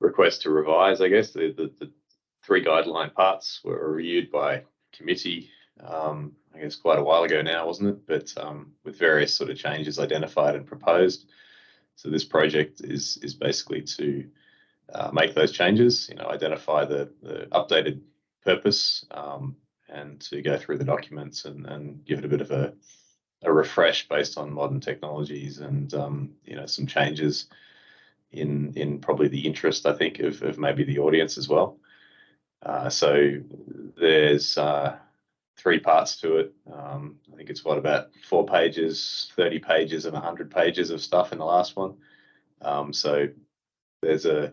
request to revise, I guess. The 3 guideline parts were reviewed by committee, I guess quite a while ago now, wasn't it? But with various sort of changes identified and proposed. So this project is basically to make those changes, identify the updated purpose, and to go through the documents and give it a bit of a refresh based on modern technologies and some changes in probably the interest, I think, of maybe the audience as well. So there's 3 parts to it. I think it's about 4 pages, 30 pages, and 100 pages of stuff in the last one. So there's a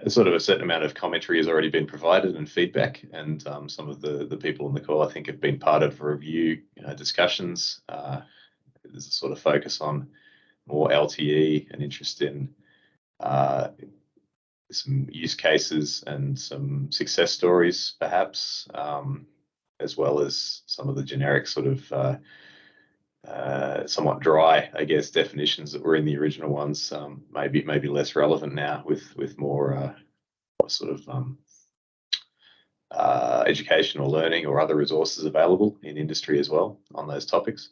sort of a certain amount of commentary has already been provided and feedback, and some of the people on the call, I think, have been part of review discussions. There's a sort of focus on more LTE and interest in some use cases and some success stories, perhaps, as well as some of the generic sort of somewhat dry, I guess, definitions that were in the original ones, maybe less relevant now with more sort of education or learning or other resources available in industry as well on those topics.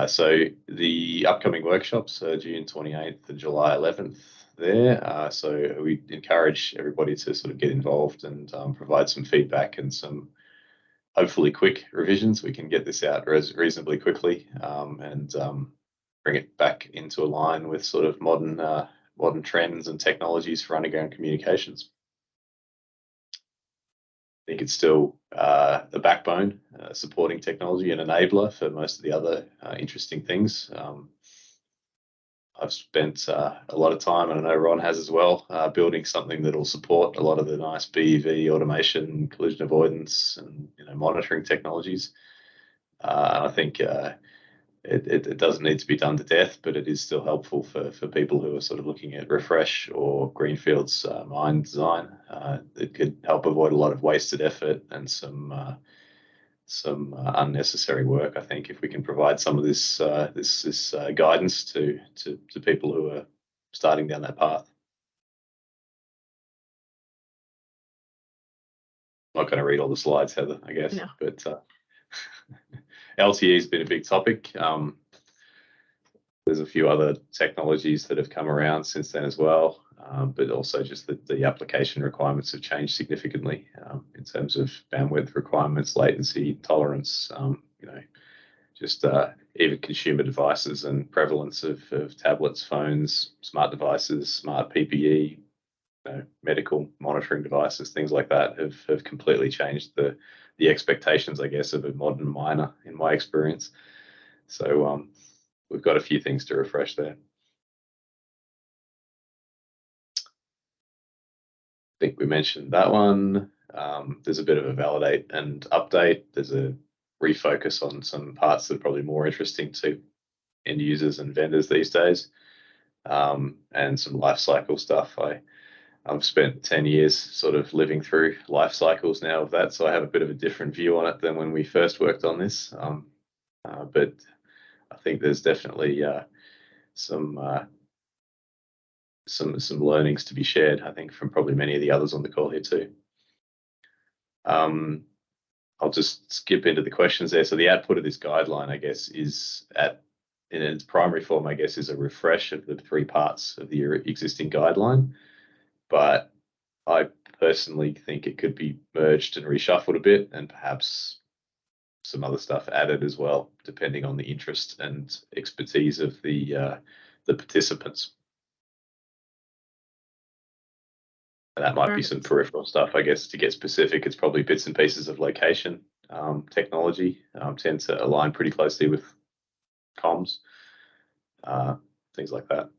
So the upcoming workshops are June 28th and July 11th there. So we encourage everybody to sort of get involved and provide some feedback and some hopefully quick revisions. We can get this out reasonably quickly and bring it back into a line with sort of modern trends and technologies for underground communications. I think it's still the backbone, supporting technology and enabler for most of the other interesting things. I've spent a lot of time, and I know Ron has as well, building something that will support a lot of the nice BEV automation, collision avoidance, and monitoring technologies. I think it doesn't need to be done to death, but it is still helpful for people who are sort of looking at refresh or greenfields mine design. It could help avoid a lot of wasted effort and some unnecessary work. I think if we can provide some of this guidance to people who are starting down that path. I'm not going to read all the slides, Heather, I guess, no. But LTE has been a big topic. There's a few other technologies that have come around since then as well, but also just the application requirements have changed significantly in terms of bandwidth requirements, latency, tolerance, just even consumer devices and prevalence of tablets, phones, smart devices, smart PPE, medical monitoring devices, things like that have completely changed the expectations, I guess, of a modern miner, in my experience. So we've got a few things to refresh there. I think we mentioned that one. There's a bit of a validate and update. There's a refocus on some parts that are probably more interesting to end users and vendors these days, and some life cycle stuff. I've spent 10 years sort of living through life cycles now of that, so I have a bit of a different view on it than when we first worked on this. But I think there's definitely some learnings to be shared, I think, from probably many of the others on the call here too. I'll just skip into the questions there. So the output of this guideline, I guess, is in its primary form, I guess, is a refresh of the 3 parts of the existing guideline. But I personally think it could be merged and reshuffled a bit, and perhaps some other stuff added as well, depending on the interest and expertise of the participants. And that might be some peripheral stuff, I guess. To get specific, it's probably bits and pieces of location technology tend to align pretty closely with comms, things like that.